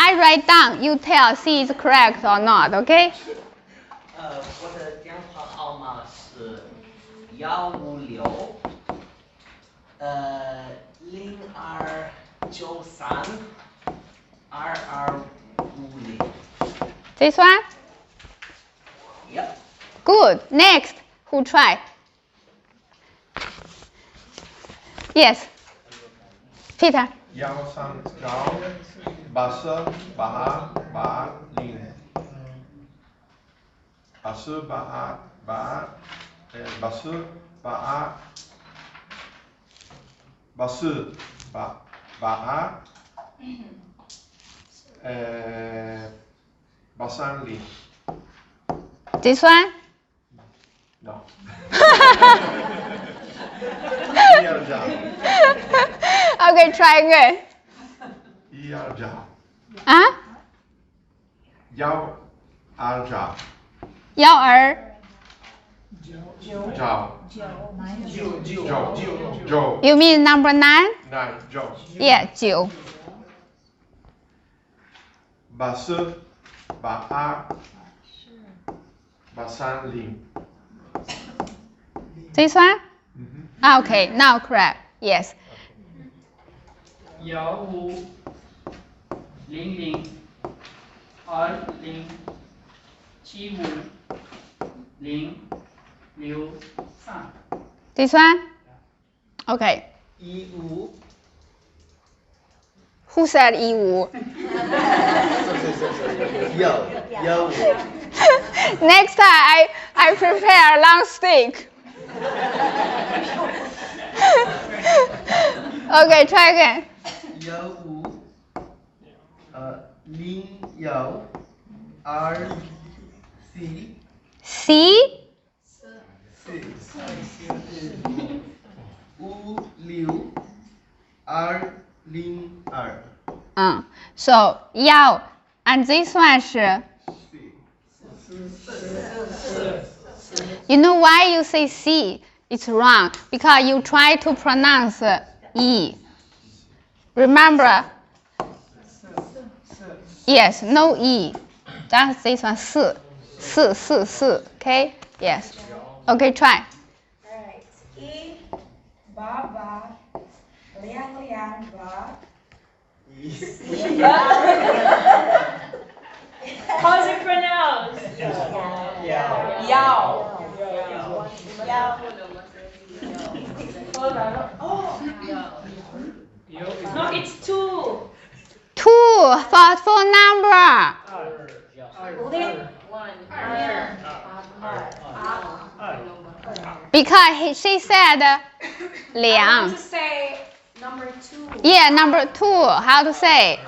I write down, you tell C is correct or not, okay? 我的电话号码是15602932250。This one? Yep. Good. Next, who try? Yes. Peter. 830. This one? No. Okay, try again. Huh? 129. 129. You mean number 9? 9. Yeah, 9. 830. This one? Okay, now correct. Yes. 1500207503。 This one? Okay. 15。 Who said 15? Next time I prepare a long stick. Okay, try again. 1502RC C? 5602. So 1 and this one 是 You know why you say C? It's wrong because you try to pronounce E. Remember? Yes, no E. That's this one 4. 4, 4, 4. Okay? Yes. Okay, try. Alright. E, ba, ba, liang, liang, ba. How's it pronounced? Yao. No, it's 2. 2 for number. Because she said 2. To say number 2. Yeah, number 2. How to say?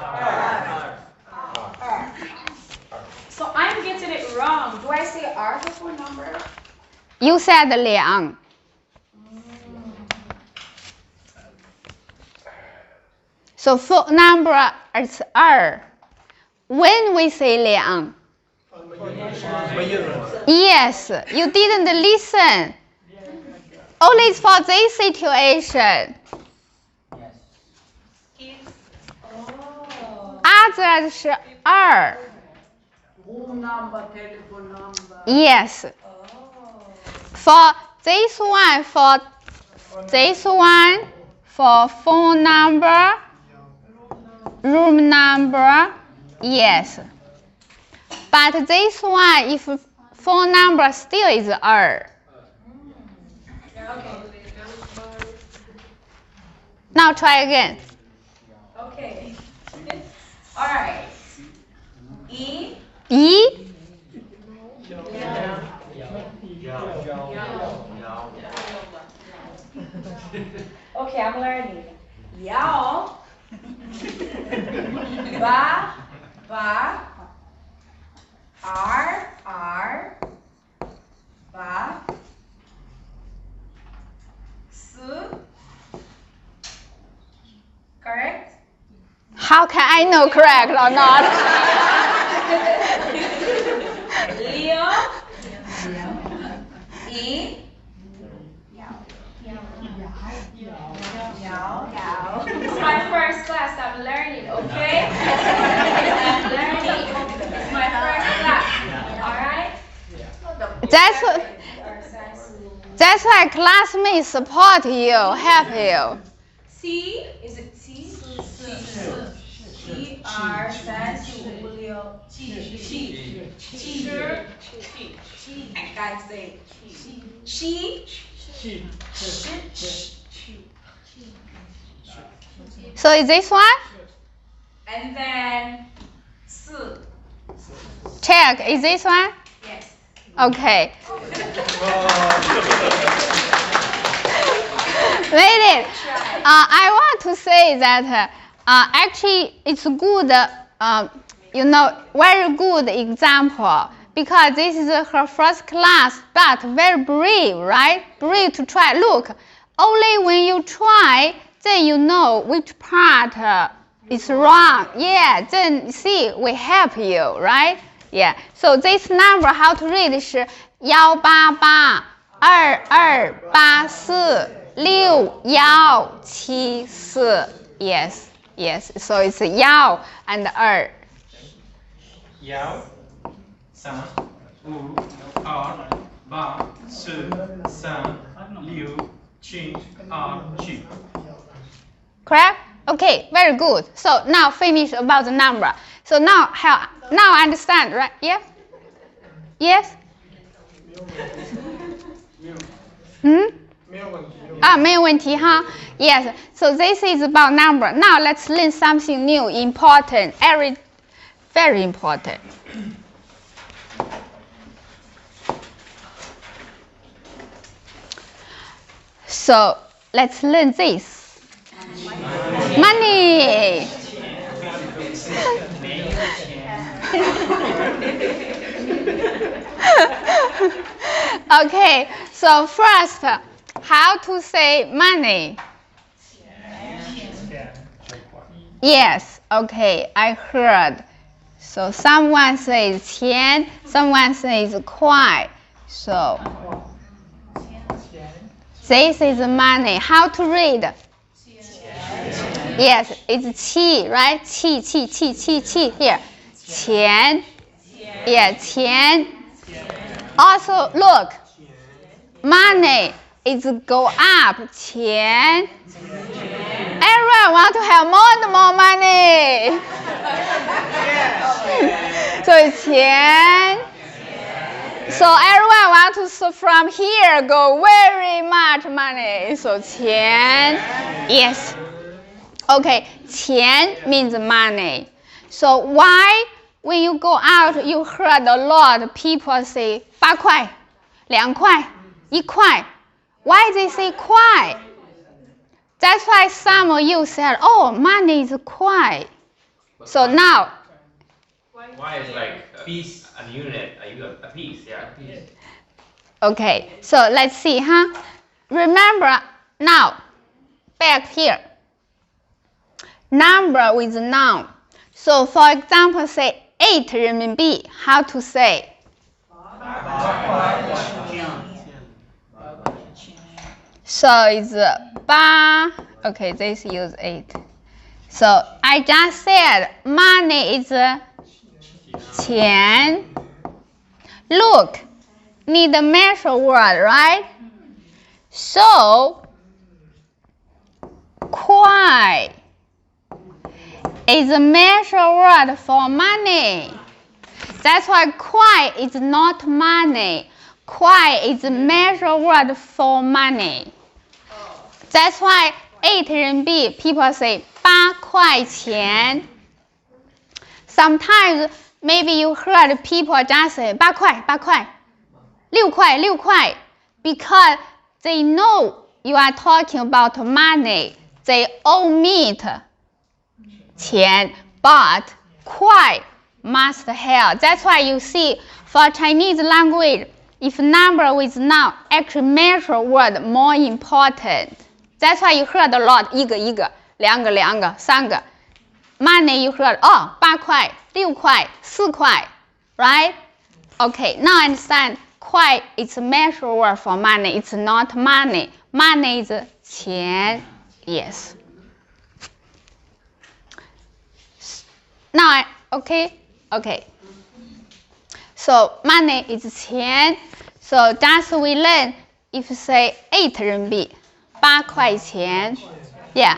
So I'm getting it wrong. Do I say R before number? You said 2. So for number it's 2. When we say 2. Yes, you didn't listen. Only for this situation. Others 是 2. Room number, telephone number. Yes. For this one, for phone number, room number, yes. But this one, if phone number still is 2. Okay. Now try again. Okay. Alright. E. E. Okay, I'm learning. Yao. Ba, ba. R, R. Ba. S. Correct? How can I know correct or not? Leo. E. Yao. It's my first class. I'm learning, okay? That's why classmates support you, help you. C is it C? 1、2、3、4、5、6、7、guys say she. So is this one? And then 4. Check, is this one? Yes. Okay. Wait it. I want to say that actually it's good, very good example because this is her first class, but very brave, right? Brave to try. Look, only when you try, then you know which part is wrong. Yeah, then see, we help you, right? Yeah. So this number how to read is 188 2284 6174. Yes, yes. So it's 1 and 2. 1 3 5 8 8 4 3 6 7 8 Correct? Okay, very good. So now finish about the number. So now understand, right? Yeah? Yes? 没有问题哈。Yes. So this is about number. Now let's learn something new, important, very important. So let's learn this. Money. Okay, so first, how to say money? Yes, okay, I heard. So someone says 钱, someone says 块. So this is money. How to read? Yes, it's 七, right? 七 here. 钱. Yeah, 钱. Also, look, money is go up. 钱. Everyone want to have more and more money. So it's 钱. So everyone want to from here go very much money. So 钱. Yes. Okay, 钱 means money. So why when you go out you heard a lot of people say 8块, 2块, 1块. Why they say 块? That's why some of you said, oh, money is 块. So now. Why is like a unit, a piece, yeah. Okay, so let's see, huh? Remember now, back here. Number with noun. So for example, say 8 renminbi. How to say? So it's 8. Okay, this use 8. So I just said money is 钱. Look, need a measure word, right? So 块 is a measure word for money. That's why 块 is not money. 块is a measure word for money. That's why 8 RMB, people say 8块钱. Sometimes maybe you heard people just say 8块 6块, because they know you are talking about money. They omit 钱, but 块 must have. That's why you see for Chinese language, if number with noun, actually measure word more important. That's why you heard a lot 一个 2个 3个. Money you heard 8块 6块 4块, right? Okay, now understand 块 is a measure word for money. It's not money. Money is 钱. Yes. Now, okay. So money is 钱. So just we learn if you say 8 RMB, 8块钱. Yeah.